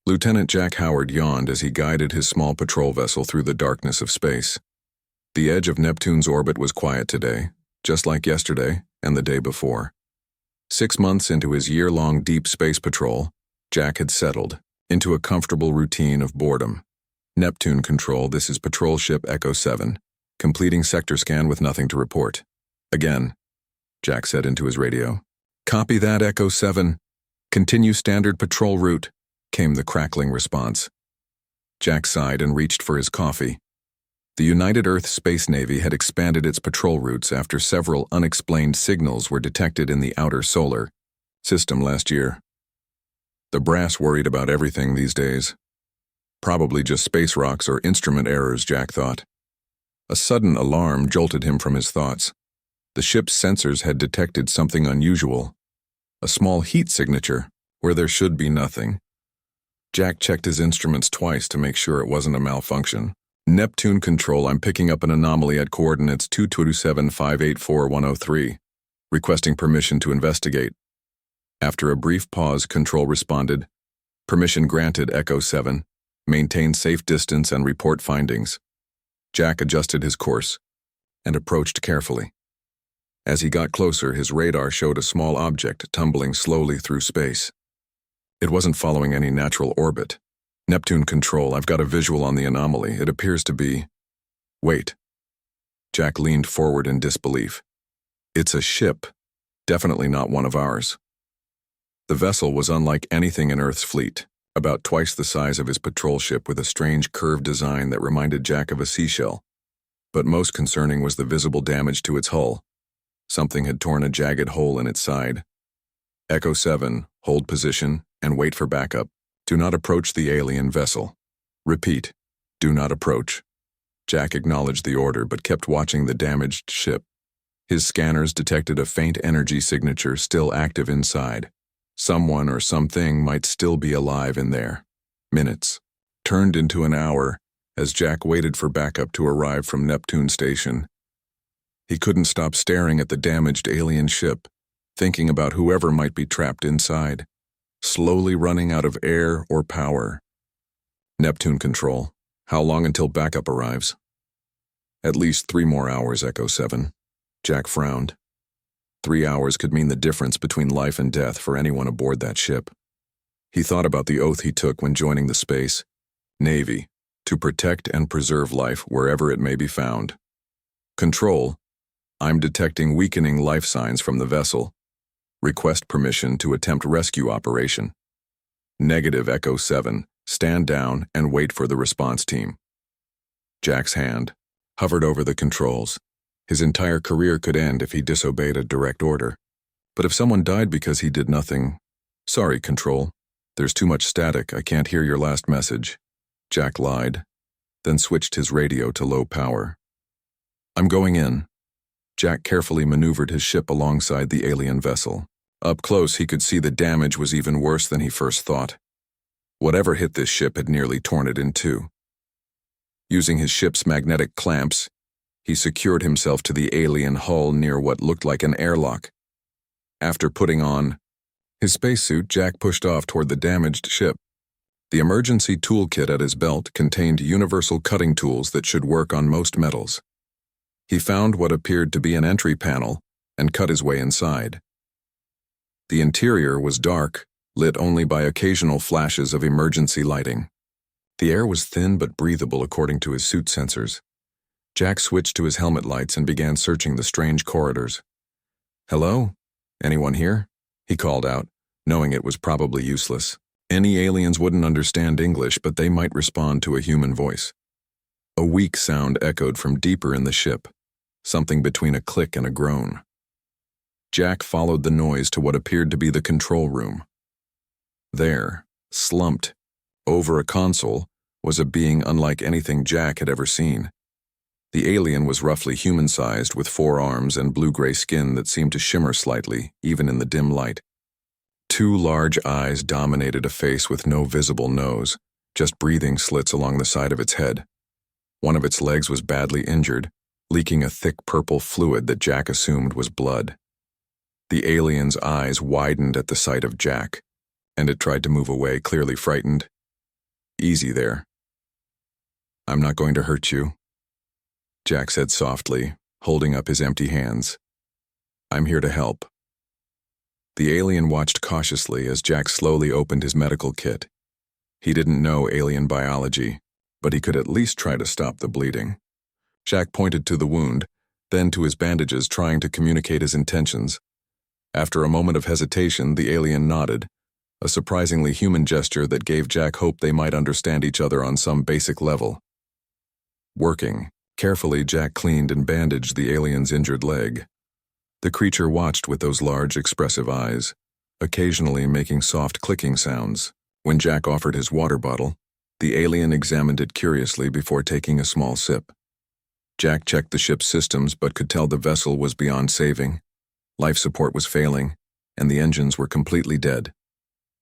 Lieutenant Jack Howard yawned as he guided his small patrol vessel through the darkness of space. The edge of Neptune's orbit was quiet today, just like yesterday and the day before. 6 months into his year-long deep space patrol, Jack had settled into a comfortable routine of boredom. Neptune Control, this is Patrol Ship Echo 7, completing sector scan with nothing to report. Again, Jack said into his radio. Copy that, Echo 7. Continue standard patrol route, came the crackling response. Jack sighed and reached for his coffee. The United Earth Space Navy had expanded its patrol routes after several unexplained signals were detected in the outer solar system last year. The brass worried about everything these days. Probably just space rocks or instrument errors, Jack thought. A sudden alarm jolted him from his thoughts. The ship's sensors had detected something unusual. A small heat signature where there should be nothing. Jack checked his instruments twice to make sure it wasn't a malfunction. Neptune Control, I'm picking up an anomaly at coordinates 227584103, requesting permission to investigate. After a brief pause, Control responded, Permission granted, Echo 7. Maintain safe distance and report findings. Jack adjusted his course and approached carefully. As he got closer, his radar showed a small object tumbling slowly through space. It wasn't following any natural orbit. Neptune Control, I've got a visual on the anomaly. It appears to be... Wait. Jack leaned forward in disbelief. It's a ship. Definitely not one of ours. The vessel was unlike anything in Earth's fleet, about twice the size of his patrol ship with a strange curved design that reminded Jack of a seashell. But most concerning was the visible damage to its hull. Something had torn a jagged hole in its side. Echo 7, hold position and wait for backup. Do not approach the alien vessel. Repeat, do not approach. Jack acknowledged the order but kept watching the damaged ship. His scanners detected a faint energy signature still active inside. Someone or something might still be alive in there. Minutes turned into an hour as Jack waited for backup to arrive from Neptune Station. He couldn't stop staring at the damaged alien ship, thinking about whoever might be trapped inside, slowly running out of air or power. Neptune Control, how long until backup arrives? At least 3 more hours, Echo 7. Jack frowned. 3 hours could mean the difference between life and death for anyone aboard that ship. He thought about the oath he took when joining the Space Navy, to protect and preserve life wherever it may be found. Control, I'm detecting weakening life signs from the vessel. Request permission to attempt rescue operation. Negative, Echo 7. Stand down and wait for the response team. Jack's hand hovered over the controls. His entire career could end if he disobeyed a direct order. But if someone died because he did nothing... Sorry, Control. There's too much static. I can't hear your last message. Jack lied, then switched his radio to low power. I'm going in. Jack carefully maneuvered his ship alongside the alien vessel. Up close, he could see the damage was even worse than he first thought. Whatever hit this ship had nearly torn it in two. Using his ship's magnetic clamps, he secured himself to the alien hull near what looked like an airlock. After putting on his spacesuit, Jack pushed off toward the damaged ship. The emergency toolkit at his belt contained universal cutting tools that should work on most metals. He found what appeared to be an entry panel and cut his way inside. The interior was dark, lit only by occasional flashes of emergency lighting. The air was thin but breathable according to his suit sensors. Jack switched to his helmet lights and began searching the strange corridors. Hello? Anyone here? He called out, knowing it was probably useless. Any aliens wouldn't understand English, but they might respond to a human voice. A weak sound echoed from deeper in the ship, something between a click and a groan. Jack followed the noise to what appeared to be the control room. There, slumped over a console, was a being unlike anything Jack had ever seen. The alien was roughly human-sized with 4 arms and blue-gray skin that seemed to shimmer slightly, even in the dim light. 2 large eyes dominated a face with no visible nose, just breathing slits along the side of its head. One of its legs was badly injured, leaking a thick purple fluid that Jack assumed was blood. The alien's eyes widened at the sight of Jack, and it tried to move away, clearly frightened. Easy there. I'm not going to hurt you, Jack said softly, holding up his empty hands. I'm here to help. The alien watched cautiously as Jack slowly opened his medical kit. He didn't know alien biology, but he could at least try to stop the bleeding. Jack pointed to the wound, then to his bandages, trying to communicate his intentions. After a moment of hesitation, the alien nodded, a surprisingly human gesture that gave Jack hope they might understand each other on some basic level. Working, carefully Jack cleaned and bandaged the alien's injured leg. The creature watched with those large, expressive eyes, occasionally making soft clicking sounds. When Jack offered his water bottle, the alien examined it curiously before taking a small sip. Jack checked the ship's systems but could tell the vessel was beyond saving. Life support was failing, and the engines were completely dead.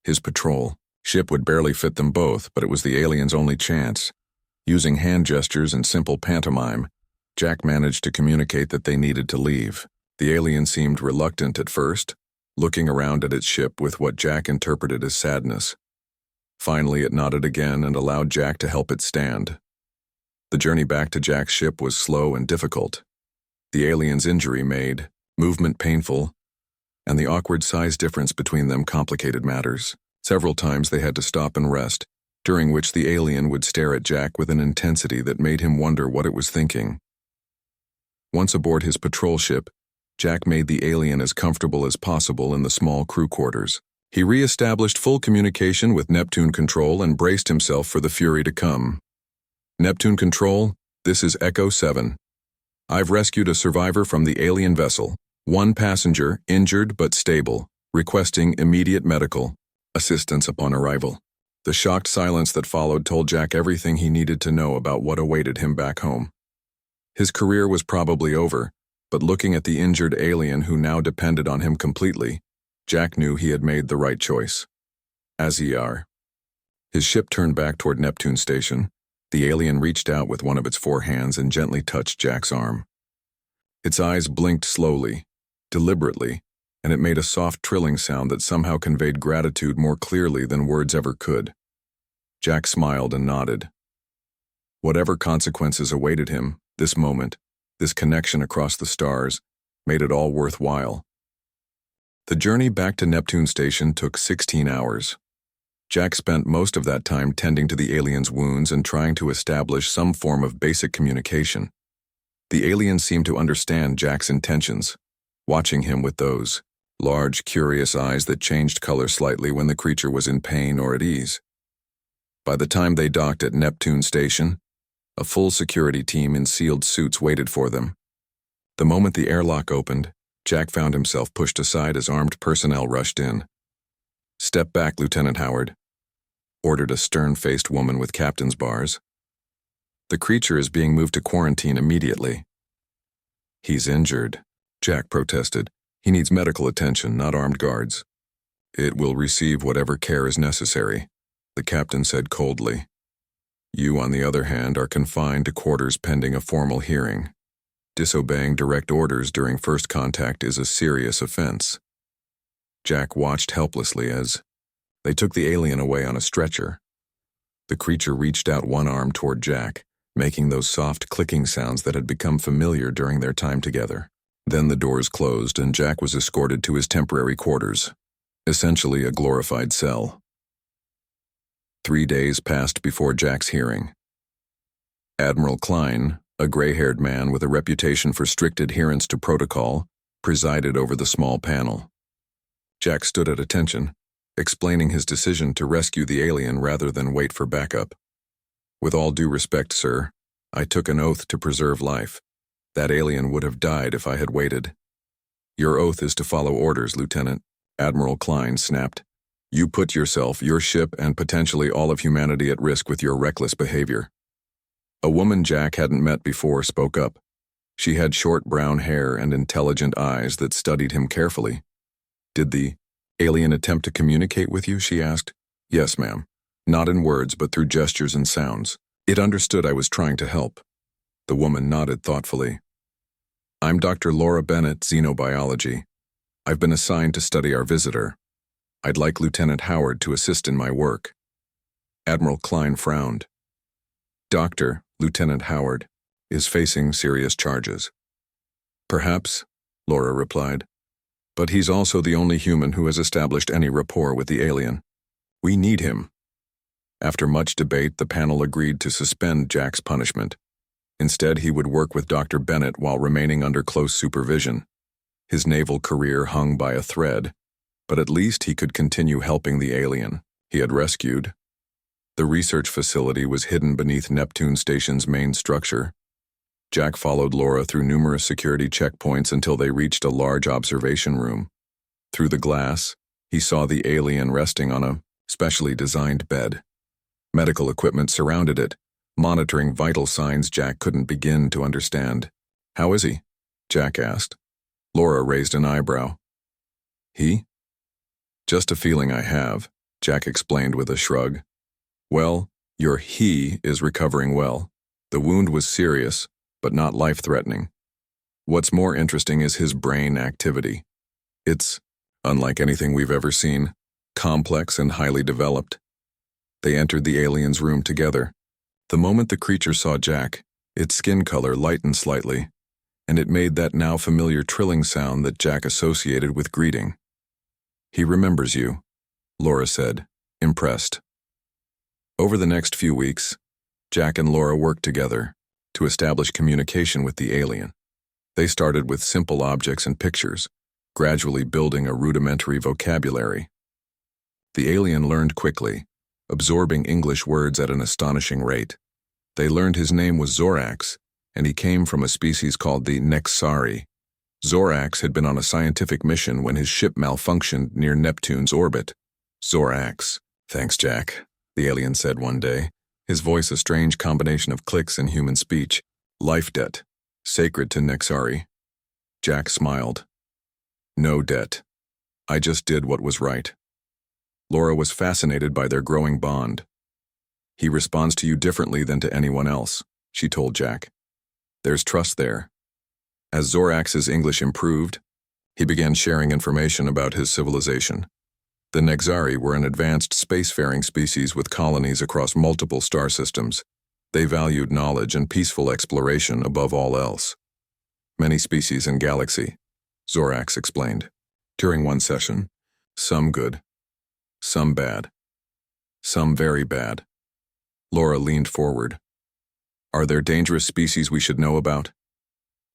His patrol ship would barely fit them both, but it was the alien's only chance. Using hand gestures and simple pantomime, Jack managed to communicate that they needed to leave. The alien seemed reluctant at first, looking around at its ship with what Jack interpreted as sadness. Finally, it nodded again and allowed Jack to help it stand. The journey back to Jack's ship was slow and difficult. The alien's injury made movement painful, and the awkward size difference between them complicated matters. Several times they had to stop and rest, during which the alien would stare at Jack with an intensity that made him wonder what it was thinking. Once aboard his patrol ship, Jack made the alien as comfortable as possible in the small crew quarters. He re-established full communication with Neptune Control and braced himself for the fury to come. Neptune Control, this is Echo 7. I've rescued a survivor from the alien vessel. One passenger, injured but stable, requesting immediate medical assistance upon arrival. The shocked silence that followed told Jack everything he needed to know about what awaited him back home. His career was probably over, but looking at the injured alien who now depended on him completely, Jack knew he had made the right choice. As he are. His ship turned back toward Neptune Station. The alien reached out with one of its 4 hands and gently touched Jack's arm. Its eyes blinked slowly, deliberately, and it made a soft trilling sound that somehow conveyed gratitude more clearly than words ever could. Jack smiled and nodded. Whatever consequences awaited him, this moment, this connection across the stars, made it all worthwhile. The journey back to Neptune Station took 16 hours. Jack spent most of that time tending to the alien's wounds and trying to establish some form of basic communication. The alien seemed to understand Jack's intentions, watching him with those large, curious eyes that changed color slightly when the creature was in pain or at ease. By the time they docked at Neptune Station, a full security team in sealed suits waited for them. The moment the airlock opened, Jack found himself pushed aside as armed personnel rushed in. "Step back, Lieutenant Howard," ordered a stern-faced woman with captain's bars. "The creature is being moved to quarantine immediately." "He's injured," Jack protested. "He needs medical attention, not armed guards." "It will receive whatever care is necessary," the captain said coldly. "You, on the other hand, are confined to quarters pending a formal hearing. Disobeying direct orders during first contact is a serious offense." Jack watched helplessly as they took the alien away on a stretcher. The creature reached out one arm toward Jack, making those soft clicking sounds that had become familiar during their time together. Then the doors closed and Jack was escorted to his temporary quarters, essentially a glorified cell. 3 days passed before Jack's hearing. Admiral Klein, a gray-haired man with a reputation for strict adherence to protocol, presided over the small panel. Jack stood at attention, explaining his decision to rescue the alien rather than wait for backup. "With all due respect, sir, I took an oath to preserve life. That alien would have died if I had waited." "Your oath is to follow orders, Lieutenant," Admiral Klein snapped. "You put yourself, your ship, and potentially all of humanity at risk with your reckless behavior." A woman Jack hadn't met before spoke up. She had short brown hair and intelligent eyes that studied him carefully. "Did the alien attempt to communicate with you?" she asked. "Yes, ma'am. Not in words, but through gestures and sounds. It understood I was trying to help." The woman nodded thoughtfully. "I'm Dr. Laura Bennett, Xenobiology. I've been assigned to study our visitor. I'd like Lieutenant Howard to assist in my work." Admiral Klein frowned. Dr. Lieutenant Howard is facing serious charges. Perhaps, Laura replied, but he's also the only human who has established any rapport with the alien. We need him. After much debate, the panel agreed to suspend Jack's punishment. Instead, he would work with Dr. Bennett while remaining under close supervision. His naval career hung by a thread, but at least he could continue helping the alien he had rescued. The research facility was hidden beneath Neptune Station's main structure. Jack followed Laura through numerous security checkpoints until they reached a large observation room. Through the glass, he saw the alien resting on a specially designed bed. Medical equipment surrounded it, monitoring vital signs Jack couldn't begin to understand. "How is he?" Jack asked. Laura raised an eyebrow. "He? Just a feeling I have," Jack explained with a shrug. "Well, your he is recovering well. The wound was serious, but not life-threatening. What's more interesting is his brain activity. It's unlike anything we've ever seen, complex and highly developed." They entered the alien's room together. The moment the creature saw Jack, its skin color lightened slightly, and it made that now familiar trilling sound that Jack associated with greeting. "He remembers you," Laura said, impressed. Over the next few weeks, Jack and Laura worked together to establish communication with the alien. They started with simple objects and pictures, gradually building a rudimentary vocabulary. The alien learned quickly, absorbing English words at an astonishing rate. They learned his name was Zorax, and he came from a species called the Nexari. Zorax had been on a scientific mission when his ship malfunctioned near Neptune's orbit. "Zorax, thanks, Jack," the alien said one day, his voice a strange combination of clicks and human speech. "Life debt, sacred to Nexari." Jack smiled. "No debt. I just did what was right." Laura was fascinated by their growing bond. "He responds to you differently than to anyone else," she told Jack. "There's trust there." As Zorax's English improved, he began sharing information about his civilization. The Nexari were an advanced spacefaring species with colonies across multiple star systems. They valued knowledge and peaceful exploration above all else. "Many species in galaxy," Zorax explained. During one session, some good, some bad, some very bad. Laura leaned forward. "Are there dangerous species we should know about?"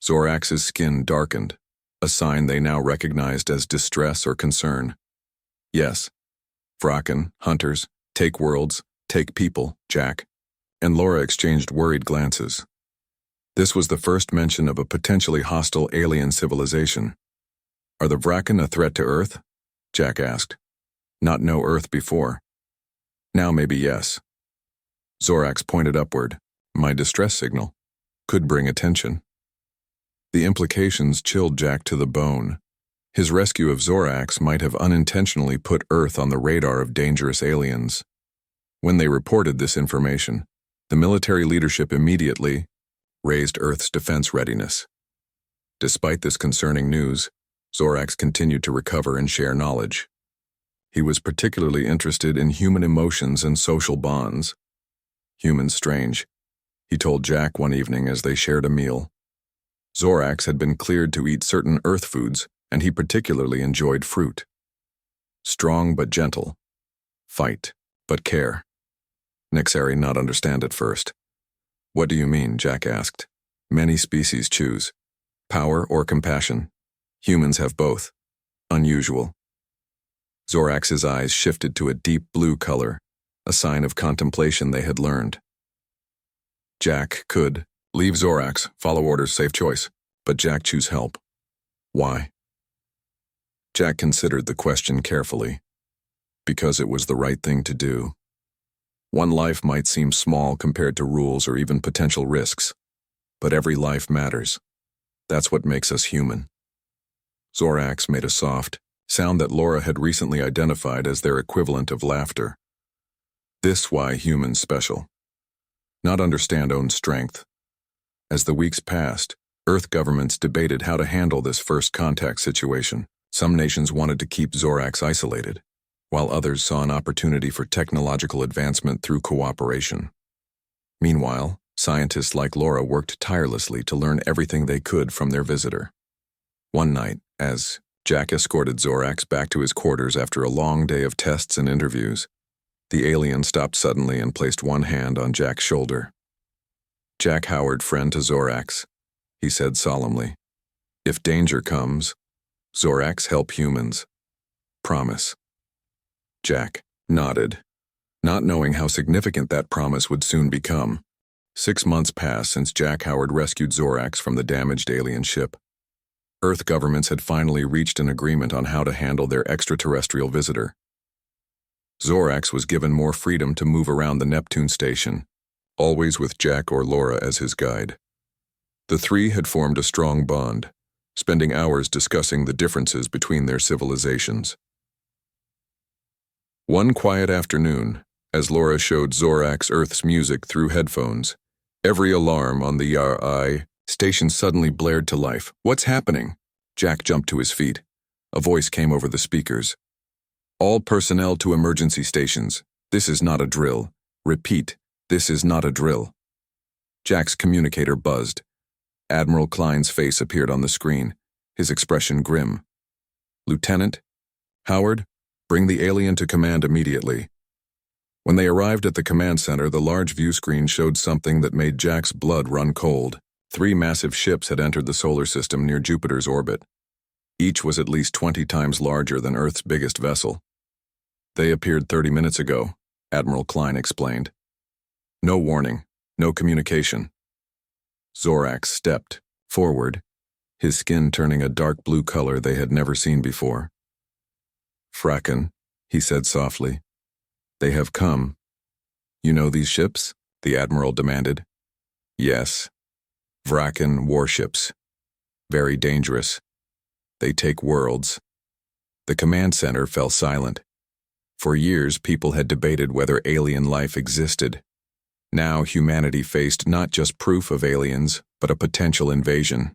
Zorax's skin darkened, a sign they now recognized as distress or concern. "Yes. Vraken, hunters, take worlds, take people, Jack." And Laura exchanged worried glances. This was the first mention of a potentially hostile alien civilization. "Are the Vraken a threat to Earth?" Jack asked. "Not know Earth before. Now maybe yes." Zorax pointed upward. "My distress signal. Could bring attention." The implications chilled Jack to the bone. His rescue of Zorax might have unintentionally put Earth on the radar of dangerous aliens. When they reported this information, the military leadership immediately raised Earth's defense readiness. Despite this concerning news, Zorax continued to recover and share knowledge. He was particularly interested in human emotions and social bonds. "Humans strange," he told Jack one evening as they shared a meal. Zorax had been cleared to eat certain Earth foods, and he particularly enjoyed fruit. "Strong but gentle. Fight, but care." Nexari not understand at first. "What do you mean?" Jack asked. "Many species choose power or compassion. Humans have both. Unusual." Zorax's eyes shifted to a deep blue color, a sign of contemplation they had learned. Jack could leave Zorax, follow orders, safe choice, but Jack choose help. Why? Jack considered the question carefully. Because it was the right thing to do. One life might seem small compared to rules or even potential risks, but every life matters. That's what makes us human. Zorax made a soft sound that Laura had recently identified as their equivalent of laughter. This why humans special. Not understand own strength. As the weeks passed, Earth governments debated how to handle this first contact situation. Some nations wanted to keep Zorax isolated. while others saw an opportunity for technological advancement through cooperation. Meanwhile, scientists like Laura worked tirelessly to learn everything they could from their visitor. One night, as Jack escorted Zorax back to his quarters after a long day of tests and interviews, the alien stopped suddenly and placed one hand on Jack's shoulder. "Jack Howard, friend to Zorax," he said solemnly. "If danger comes, Zorax, help humans. Promise." Jack nodded, not knowing how significant that promise would soon become. 6 months passed since Jack Howard rescued Zorax from the damaged alien ship. Earth governments had finally reached an agreement on how to handle their extraterrestrial visitor. Zorax was given more freedom to move around the Neptune station, always with Jack or Laura as his guide. The three had formed a strong bond, spending hours discussing the differences between their civilizations. One quiet afternoon, as Laura showed Zorax Earth's music through headphones, every alarm on the HFY station suddenly blared to life. "What's happening?" Jack jumped to his feet. A voice came over the speakers. "All personnel to emergency stations. This is not a drill. Repeat, this is not a drill." Jack's communicator buzzed. Admiral Klein's face appeared on the screen, his expression grim. "Lieutenant Howard, bring the alien to command immediately." When they arrived at the command center, the large view screen showed something that made Jack's blood run cold. 3 massive ships had entered the solar system near Jupiter's orbit. Each was at least 20 times larger than Earth's biggest vessel. "They appeared 30 minutes ago," Admiral Klein explained. "No warning, no communication." Zorax stepped forward, his skin turning a dark blue color they had never seen before. "Fraken," he said softly. "They have come." "You know these ships?" the Admiral demanded. "Yes. Vraken warships. Very dangerous. They take worlds." The command center fell silent. For years, people had debated whether alien life existed. Now humanity faced not just proof of aliens, but a potential invasion.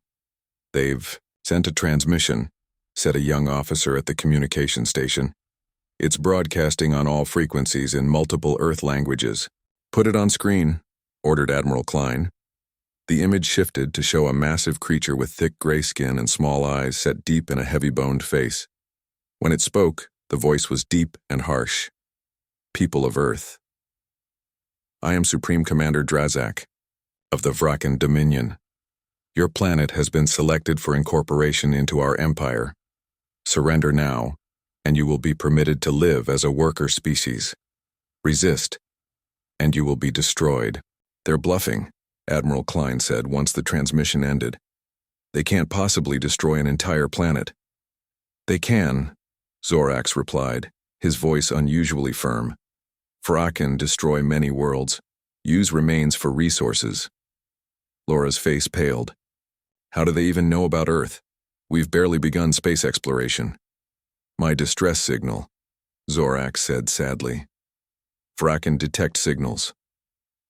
"They've sent a transmission," said a young officer at the communication station. "It's broadcasting on all frequencies in multiple Earth languages." "Put it on screen," ordered Admiral Klein. The image shifted to show a massive creature with thick gray skin and small eyes set deep in a heavy-boned face. When it spoke, the voice was deep and harsh. "People of Earth. I am Supreme Commander Drazak, of the Vraken Dominion. Your planet has been selected for incorporation into our empire. Surrender now, and you will be permitted to live as a worker species. Resist, and you will be destroyed." "They're bluffing," Admiral Klein said once the transmission ended. "They can't possibly destroy an entire planet." "They can," Zorax replied, his voice unusually firm. "Vraken destroy many worlds. Use remains for resources." Laura's face paled. "How do they even know about Earth? We've barely begun space exploration." "My distress signal," Zorax said sadly. "Vraken detect signals.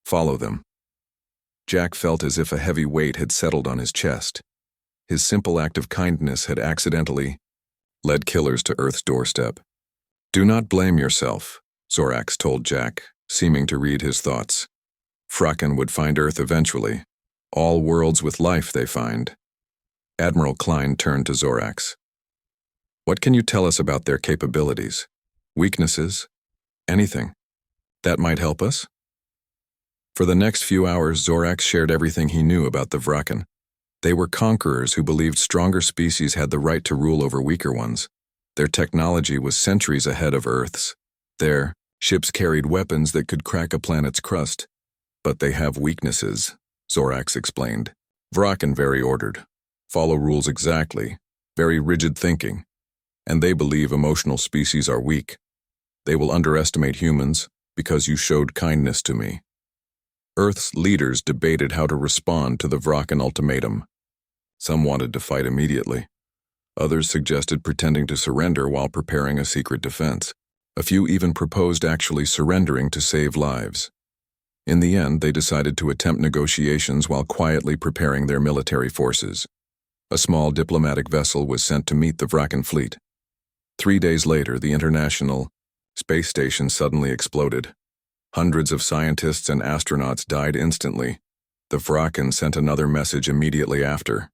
Follow them." Jack felt as if a heavy weight had settled on his chest. His simple act of kindness had accidentally led killers to Earth's doorstep. "Do not blame yourself," Zorax told Jack, seeming to read his thoughts. "Vraken would find Earth eventually. All worlds with life they find." Admiral Klein turned to Zorax. "What can you tell us about their capabilities? Weaknesses? Anything that might help us?" For the next few hours, Zorax shared everything he knew about the Vraken. They were conquerors who believed stronger species had the right to rule over weaker ones. Their technology was centuries ahead of Earth's. Their ships carried weapons that could crack a planet's crust. "But they have weaknesses," Zorax explained. "Vraken very ordered, follow rules exactly, very rigid thinking, and they believe emotional species are weak. They will underestimate humans because you showed kindness to me." Earth's leaders debated how to respond to the Vraken ultimatum. Some wanted to fight immediately. Others suggested pretending to surrender while preparing a secret defense. A few even proposed actually surrendering to save lives. In the end, they decided to attempt negotiations while quietly preparing their military forces. A small diplomatic vessel was sent to meet the Vraken fleet. 3 days later, the international Space station suddenly exploded. Hundreds of scientists and astronauts died instantly. The Vraken sent another message immediately after.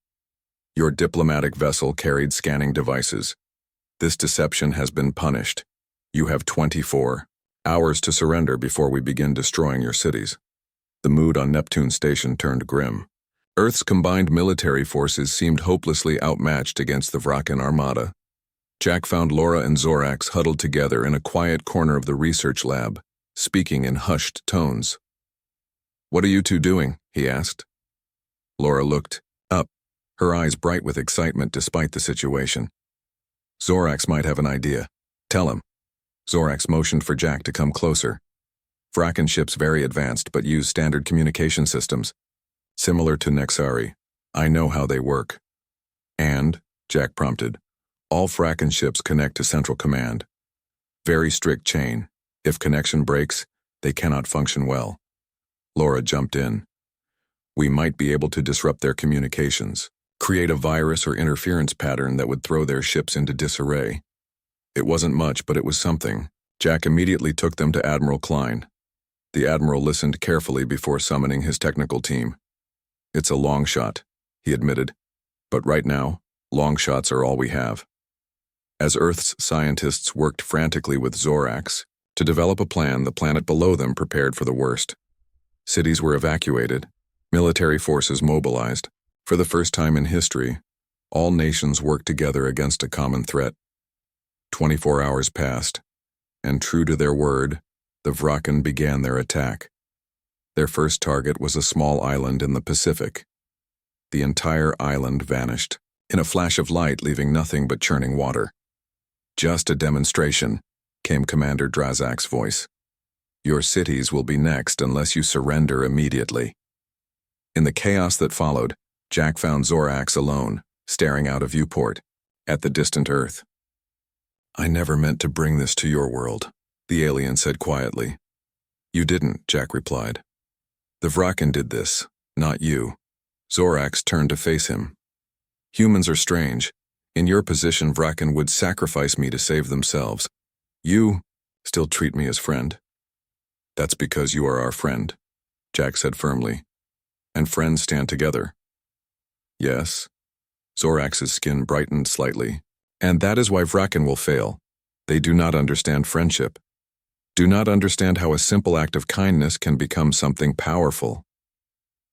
Your diplomatic vessel carried scanning devices. This deception has been punished. You have 24 hours to surrender before we begin destroying your cities. The mood on Neptune Station turned grim. Earth's combined military forces seemed hopelessly outmatched against the Vraken armada. Jack found Laura and Zorax huddled together in a quiet corner of the research lab, speaking in hushed tones. "What are you two doing?" he asked. Laura looked up, her eyes bright with excitement despite the situation. "Zorax might have an idea. Tell him." Zorax motioned for Jack to come closer. Vraken ships very advanced but use standard communication systems. Similar to Nexari. I know how they work. And, Jack prompted, all Vraken ships connect to Central Command. Very strict chain. If connection breaks, they cannot function well. Laura jumped in. We might be able to disrupt their communications, create a virus or interference pattern that would throw their ships into disarray. It wasn't much, but it was something. Jack immediately took them to Admiral Klein. The Admiral listened carefully before summoning his technical team. It's a long shot, he admitted. But right now, long shots are all we have. As Earth's scientists worked frantically with Zorax to develop a plan, the planet below them prepared for the worst. Cities were evacuated, military forces mobilized. For the first time in history, all nations worked together against a common threat. 24 hours passed, and true to their word, the Vraken began their attack. Their first target was a small island in the Pacific. The entire island vanished, in a flash of light, leaving nothing but churning water. "Just a demonstration," came Commander Drazak's voice. "Your cities will be next unless you surrender immediately." In the chaos that followed, Jack found Zorax alone, staring out a viewport, at the distant Earth. "I never meant to bring this to your world," the alien said quietly. "You didn't," Jack replied. "The Vraken did this, not you." Zorax turned to face him. "Humans are strange. In your position, Vraken would sacrifice me to save themselves. You still treat me as friend." "That's because you are our friend," Jack said firmly. "And friends stand together." "Yes." Zorax's skin brightened slightly. "And that is why Vraken will fail. They do not understand friendship. Do not understand how a simple act of kindness can become something powerful."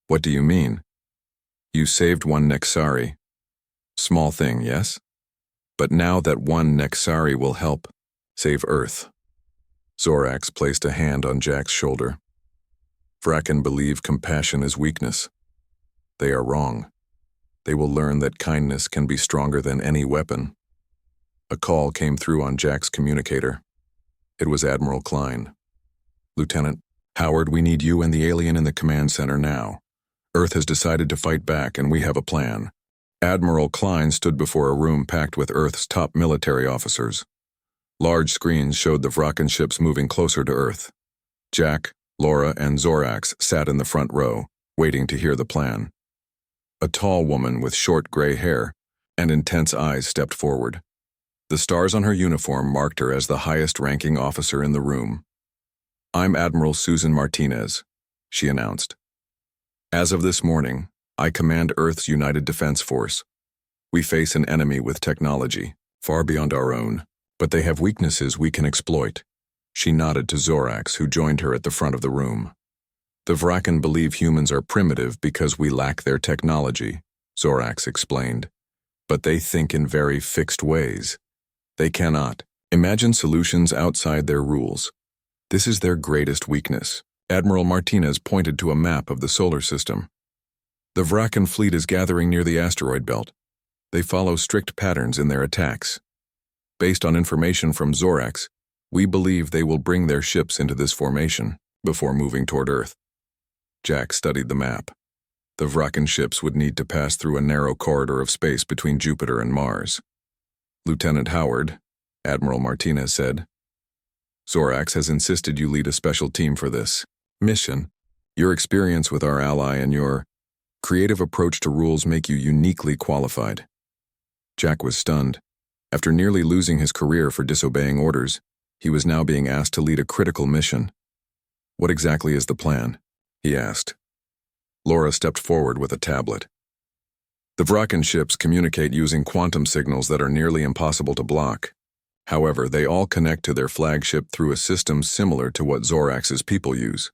"What do you mean?" "You saved one Nexari. Small thing, yes? But now that one Nexari will help save Earth." Zorax placed a hand on Jack's shoulder. "Vraken believe compassion is weakness. They are wrong. They will learn that kindness can be stronger than any weapon." A call came through on Jack's communicator. It was Admiral Klein. "Lieutenant Howard, we need you and the alien in the command center now. Earth has decided to fight back, and we have a plan." Admiral Klein stood before a room packed with Earth's top military officers. Large screens showed the Vraken ships moving closer to Earth. Jack, Laura, and Zorax sat in the front row, waiting to hear the plan. A tall woman with short gray hair and intense eyes stepped forward. The stars on her uniform marked her as the highest-ranking officer in the room. "I'm Admiral Susan Martinez," she announced. "As of this morning, I command Earth's United Defense Force. We face an enemy with technology far beyond our own, but they have weaknesses we can exploit." She nodded to Zorax, who joined her at the front of the room. "The Vraken believe humans are primitive because we lack their technology," Zorax explained. "But they think in very fixed ways. They cannot imagine solutions outside their rules. This is their greatest weakness." Admiral Martinez pointed to a map of the solar system. "The Vraken fleet is gathering near the asteroid belt. They follow strict patterns in their attacks. Based on information from Zorax, we believe they will bring their ships into this formation before moving toward Earth." Jack studied the map. The Vraken ships would need to pass through a narrow corridor of space between Jupiter and Mars. "Lieutenant Howard," Admiral Martinez said, "Zorax has insisted you lead a special team for this mission. Your experience with our ally and your creative approach to rules make you uniquely qualified." Jack was stunned. After nearly losing his career for disobeying orders, He was now being asked to lead a critical mission. "What exactly is the plan?" he asked. Laura stepped forward with a tablet. The Vrakan ships communicate using quantum signals that are nearly impossible to block. However, they all connect to their flagship through a system similar to what Zorax's people use.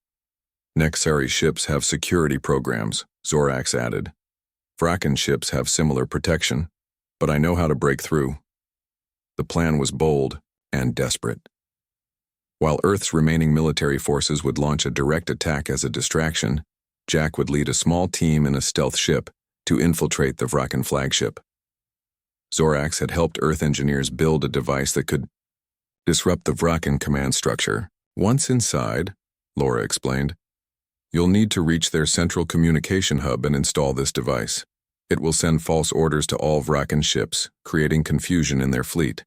Nexari ships have security programs, Zorax added. Vrakan ships have similar protection, but I know how to break through. The plan was bold and desperate. While Earth's remaining military forces would launch a direct attack as a distraction, Jack would lead a small team in a stealth ship to infiltrate the Vrakan flagship. Zorax had helped Earth engineers build a device that could disrupt the Vrakan command structure. "Once inside," Laura explained, "you'll need to reach their central communication hub and install this device. It will send false orders to all Vrakan ships, creating confusion in their fleet.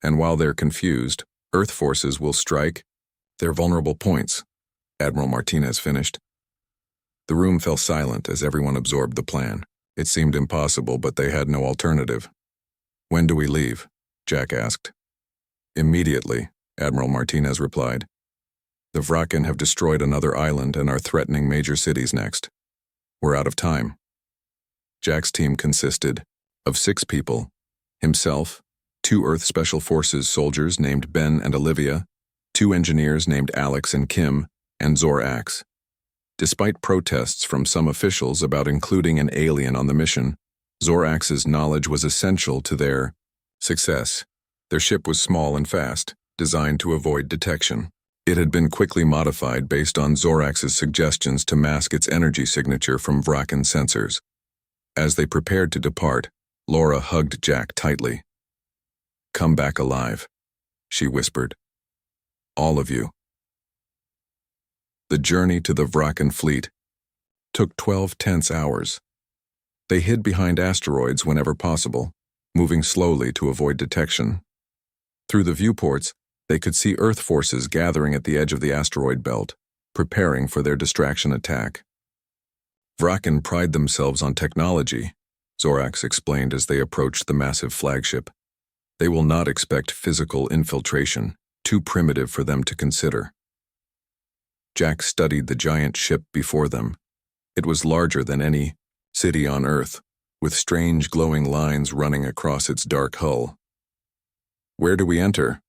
And while they're confused, Earth forces will strike their vulnerable points," Admiral Martinez finished. The room fell silent as everyone absorbed the plan. It seemed impossible, but they had no alternative. "When do we leave?" Jack asked. "Immediately," Admiral Martinez replied. "The Vrakan have destroyed another island and are threatening major cities next. We're out of time." Jack's team consisted of 6 people: himself, 2 Earth Special Forces soldiers named Ben and Olivia, 2 engineers named Alex and Kim, and Zorax. Despite protests from some officials about including an alien on the mission, Zorax's knowledge was essential to their success. Their ship was small and fast, designed to avoid detection. It had been quickly modified based on Zorax's suggestions to mask its energy signature from Vrakan sensors. As they prepared to depart, Laura hugged Jack tightly. "Come back alive," she whispered. "All of you." The journey to the Vrakan fleet took 12 tense hours. They hid behind asteroids whenever possible, moving slowly to avoid detection. Through the viewports, they could see Earth forces gathering at the edge of the asteroid belt, preparing for their distraction attack. "Vrakan pride themselves on technology," Zorax explained as they approached the massive flagship. "They will not expect physical infiltration, too primitive for them to consider." Jack studied the giant ship before them. It was larger than any city on Earth, with strange glowing lines running across its dark hull. "Where do we enter?"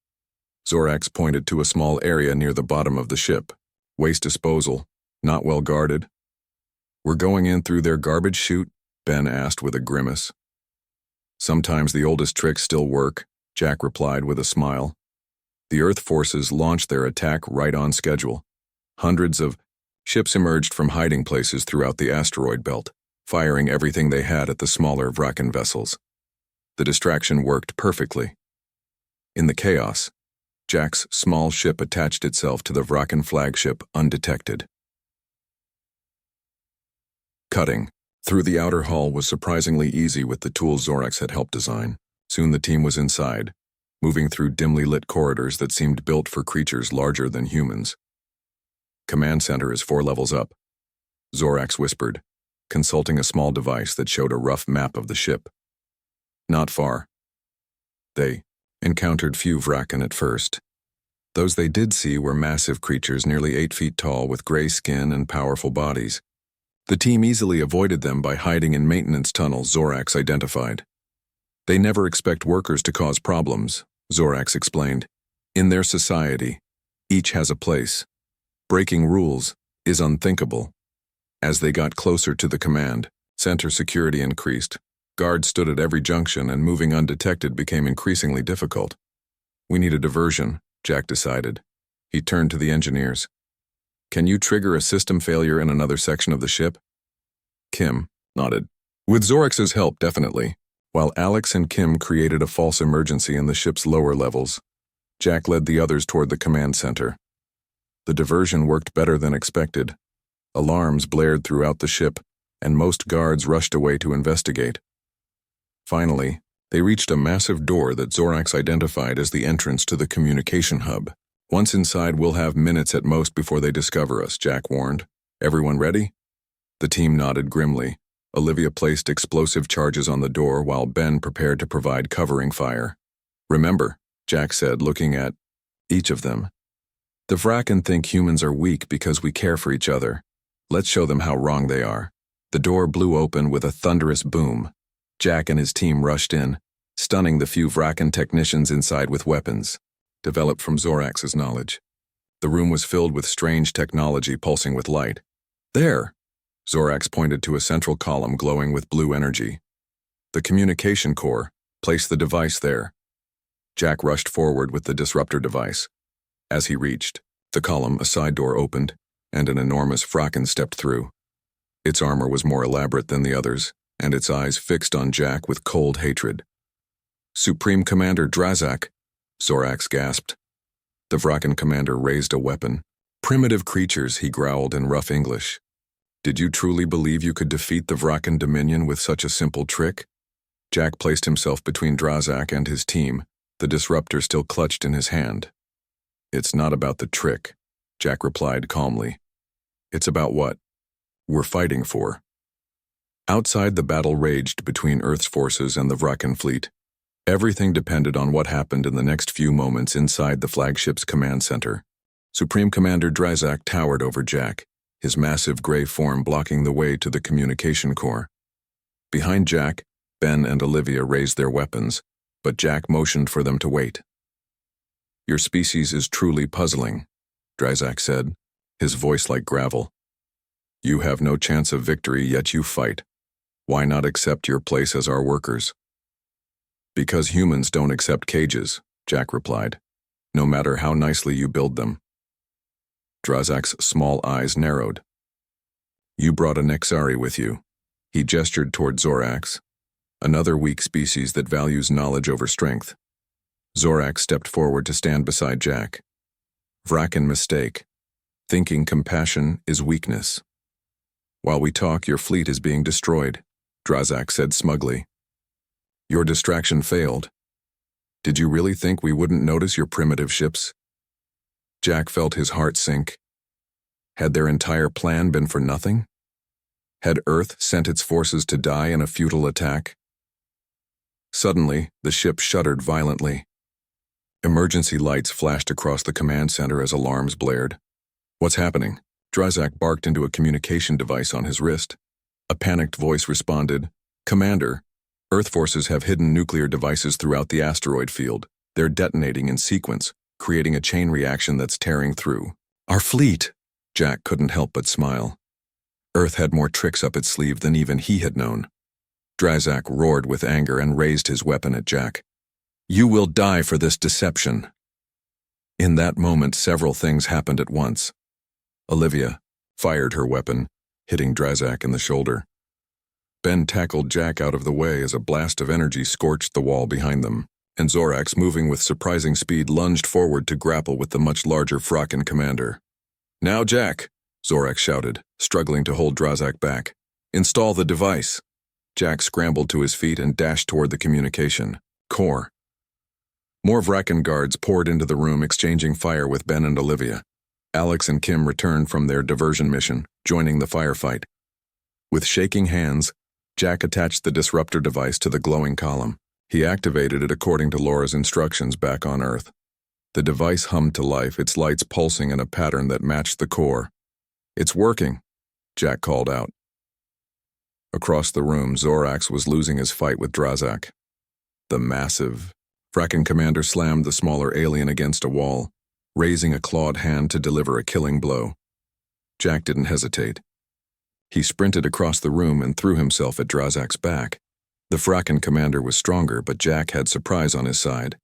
Zorax pointed to a small area near the bottom of the ship. "Waste disposal, not well guarded." "We're going in through their garbage chute?" Ben asked with a grimace. "Sometimes the oldest tricks still work," Jack replied with a smile. The Earth forces launched their attack right on schedule. Hundreds of ships emerged from hiding places throughout the asteroid belt, firing everything they had at the smaller Vrakan vessels. The distraction worked perfectly. In the chaos, Jack's small ship attached itself to the Vrakan flagship undetected. Cutting through the outer hull was surprisingly easy with the tools Zorax had helped design. Soon the team was inside, moving through dimly lit corridors that seemed built for creatures larger than humans. "Command center is 4 levels up," Zorax whispered, consulting a small device that showed a rough map of the ship. "Not far." They encountered few Vrakan at first. Those they did see were massive creatures nearly 8 feet tall with gray skin and powerful bodies. The team easily avoided them by hiding in maintenance tunnels Zorax identified. "They never expect workers to cause problems," Zorax explained. "In their society, each has a place. Breaking rules is unthinkable." As they got closer to the command center, security increased. Guards stood at every junction, and moving undetected became increasingly difficult. "We need a diversion," Jack decided. He turned to the engineers. "Can you trigger a system failure in another section of the ship?" Kim nodded. "With Zorax's help, definitely." While Alex and Kim created a false emergency in the ship's lower levels, Jack led the others toward the command center. The diversion worked better than expected. Alarms blared throughout the ship, and most guards rushed away to investigate. Finally, they reached a massive door that Zorax identified as the entrance to the communication hub. "Once inside, we'll have minutes at most before they discover us," Jack warned. "Everyone ready?" The team nodded grimly. Olivia placed explosive charges on the door while Ben prepared to provide covering fire. "Remember," Jack said, looking at Each of them. The Vraken think humans are weak because we care for each other. Let's show them how wrong they are. The door blew open with a thunderous boom. Jack and his team rushed in, stunning the few Vraken technicians inside with weapons, developed from Zorax's knowledge. The room was filled with strange technology pulsing with light. There! Zorax pointed to a central column glowing with blue energy. The communication core. Place the device there. Jack rushed forward with the disruptor device. As he reached the column, a side door opened, and an enormous Vraken stepped through. Its armor was more elaborate than the others, and its eyes fixed on Jack with cold hatred. "Supreme Commander Drazak," Zorax gasped. The Vraken commander raised a weapon. "Primitive creatures," he growled in rough English. "Did you truly believe you could defeat the Vraken Dominion with such a simple trick?" Jack placed himself between Drazak and his team, the disruptor still clutched in his hand. "It's not about the trick," Jack replied calmly. "It's about what we're fighting for." Outside, the battle raged between Earth's forces and the Vraken fleet. Everything depended on what happened in the next few moments inside the flagship's command center. Supreme Commander Drazak towered over Jack, his massive gray form blocking the way to the communication core. Behind Jack, Ben and Olivia raised their weapons, but Jack motioned for them to wait. "Your species is truly puzzling," Drazak said, his voice like gravel. "You have no chance of victory, yet you fight. Why not accept your place as our workers?" "Because humans don't accept cages," Jack replied, "no matter how nicely you build them." Drazak's small eyes narrowed. "You brought a Nexari with you." He gestured toward Zorax, another weak species that values knowledge over strength. Zorax stepped forward to stand beside Jack. "Vraken mistake. Thinking compassion is weakness." "While we talk, your fleet is being destroyed," Drazak said smugly. "Your distraction failed. Did you really think we wouldn't notice your primitive ships?" Jack felt his heart sink. Had their entire plan been for nothing? Had Earth sent its forces to die in a futile attack? Suddenly, the ship shuddered violently. Emergency lights flashed across the command center as alarms blared. "What's happening?" Drazak barked into a communication device on his wrist. A panicked voice responded, "Commander, Earth forces have hidden nuclear devices throughout the asteroid field. They're detonating in sequence, creating a chain reaction that's tearing through our fleet." Jack couldn't help but smile. Earth had more tricks up its sleeve than even he had known. Drazak roared with anger and raised his weapon at Jack. "You will die for this deception." In that moment, several things happened at once. Olivia fired her weapon, hitting Drazak in the shoulder. Ben tackled Jack out of the way as a blast of energy scorched the wall behind them, and Zorax, moving with surprising speed, lunged forward to grapple with the much larger Vraken commander. "Now, Jack," Zorax shouted, struggling to hold Drazak back. "Install the device." Jack scrambled to his feet and dashed toward the communication core. More Vraken guards poured into the room, exchanging fire with Ben and Olivia. Alex and Kim returned from their diversion mission, joining the firefight. With shaking hands, Jack attached the disruptor device to the glowing column. He activated it according to Laura's instructions back on Earth. The device hummed to life, its lights pulsing in a pattern that matched the core. "It's working," Jack called out. Across the room, Zorax was losing his fight with Drazak. The massive Vraken commander slammed the smaller alien against a wall, raising a clawed hand to deliver a killing blow. Jack didn't hesitate. He sprinted across the room and threw himself at Drazak's back. The Vraken commander was stronger, but Jack had surprise on his side.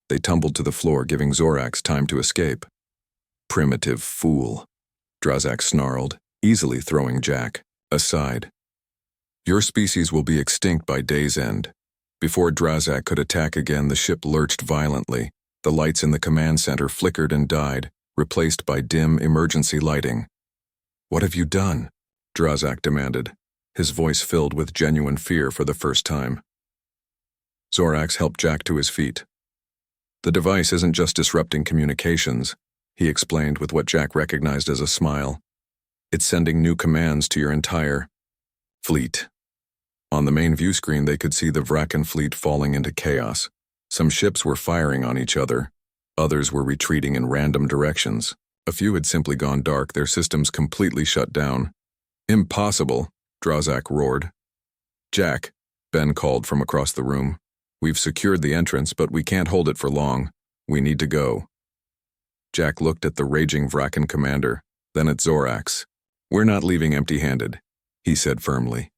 They tumbled to the floor, giving Zorax time to escape. "Primitive fool," Drazak snarled, easily throwing Jack aside. "Your species will be extinct by day's end." Before Drazak could attack again, the ship lurched violently. The lights in the command center flickered and died, replaced by dim emergency lighting. "What have you done?" Drazak demanded, his voice filled with genuine fear for the first time. Zorax helped Jack to his feet. "The device isn't just disrupting communications," he explained with what Jack recognized as a smile. "It's sending new commands to your entire fleet." On the main view screen, they could see the Vraken fleet falling into chaos. Some ships were firing on each other. Others were retreating in random directions. A few had simply gone dark, their systems completely shut down. "Impossible," Drazak roared. "Jack," Ben called from across the room. "We've secured the entrance, but we can't hold it for long. We need to go." Jack looked at the raging Vrakan commander, then at Zorax. "We're not leaving empty-handed," he said firmly.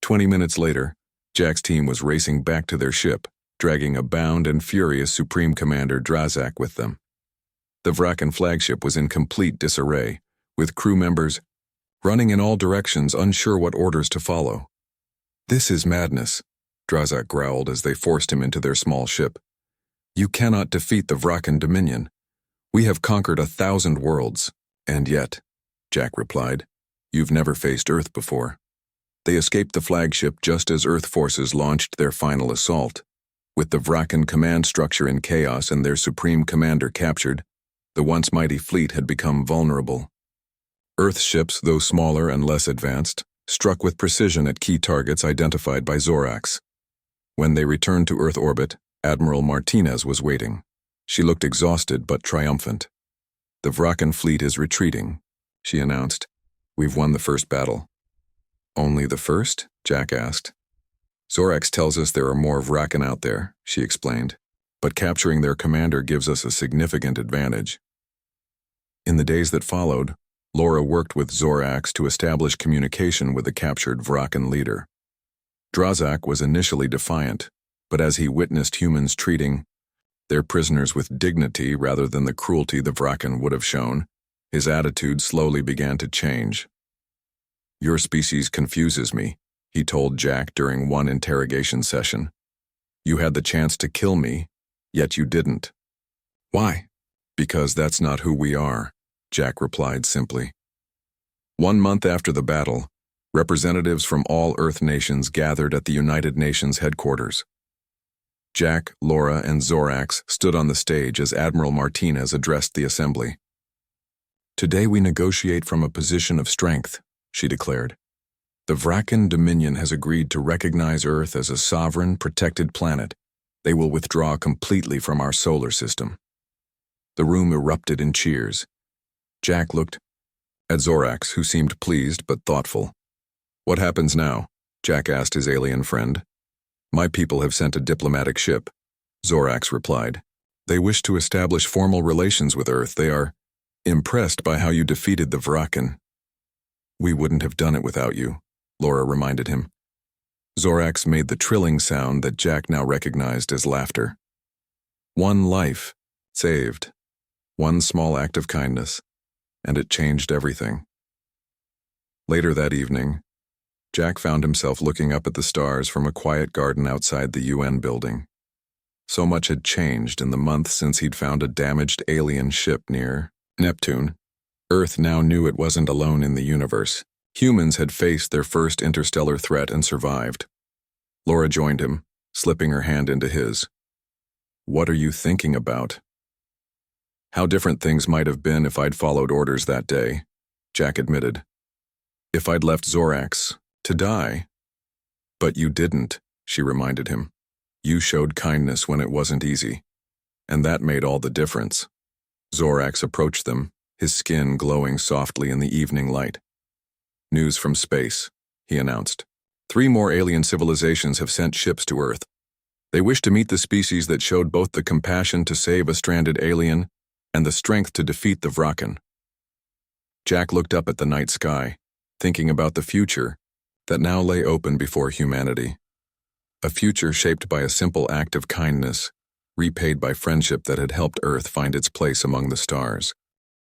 20 minutes later, Jack's team was racing back to their ship, dragging a bound and furious Supreme Commander Drazak with them. The Vrakan flagship was in complete disarray, with crew members running in all directions, unsure what orders to follow. "This is madness," Drazak growled as they forced him into their small ship. "You cannot defeat the Vrakan Dominion. We have conquered 1,000 worlds, and yet," Jack replied, "you've never faced Earth before." They escaped the flagship just as Earth forces launched their final assault. With the Vrakan command structure in chaos and their supreme commander captured, the once mighty fleet had become vulnerable. Earth ships, though smaller and less advanced, struck with precision at key targets identified by Zorax. When they returned to Earth orbit, Admiral Martinez was waiting. She looked exhausted but triumphant. "The Vrakan fleet is retreating," she announced. "We've won the first battle." "Only the first?" Jack asked. "Zorax tells us there are more Vrakan out there," she explained, "but capturing their commander gives us a significant advantage." In the days that followed, Laura worked with Zorax to establish communication with the captured Vrakan leader. Drazak was initially defiant, but as he witnessed humans treating their prisoners with dignity rather than the cruelty the Vrakan would have shown, his attitude slowly began to change. "Your species confuses me," he told Jack during one interrogation session. "You had the chance to kill me, yet you didn't." "Why?" "Because that's not who we are," Jack replied simply. 1 month after the battle, representatives from all Earth nations gathered at the United Nations headquarters. Jack, Laura, and Zorax stood on the stage as Admiral Martinez addressed the assembly. "Today we negotiate from a position of strength," she declared. "The Vrakan Dominion has agreed to recognize Earth as a sovereign, protected planet. They will withdraw completely from our solar system." The room erupted in cheers. Jack looked at Zorax, who seemed pleased but thoughtful. "What happens now?" Jack asked his alien friend. "My people have sent a diplomatic ship," Zorax replied. "They wish to establish formal relations with Earth. They are impressed by how you defeated the Vrakan." "We wouldn't have done it without you," Laura reminded him. Zorax made the trilling sound that Jack now recognized as laughter. One life saved, one small act of kindness, and it changed everything. Later that evening, Jack found himself looking up at the stars from a quiet garden outside the UN building. So much had changed in the month since he'd found a damaged alien ship near Neptune. Earth now knew it wasn't alone in the universe. Humans had faced their first interstellar threat and survived. Laura joined him, slipping her hand into his. "What are you thinking about?" "How different things might have been if I'd followed orders that day," Jack admitted. "If I'd left Zorax to die." "But you didn't," she reminded him. "You showed kindness when it wasn't easy. And that made all the difference." Zorax approached them, his skin glowing softly in the evening light. "News from space," he announced. 3 more alien civilizations have sent ships to Earth. They wish to meet the species that showed both the compassion to save a stranded alien and the strength to defeat the Vrakan. Jack looked up at the night sky, thinking about the future that now lay open before humanity. A future shaped by a simple act of kindness, repaid by friendship that had helped Earth find its place among the stars.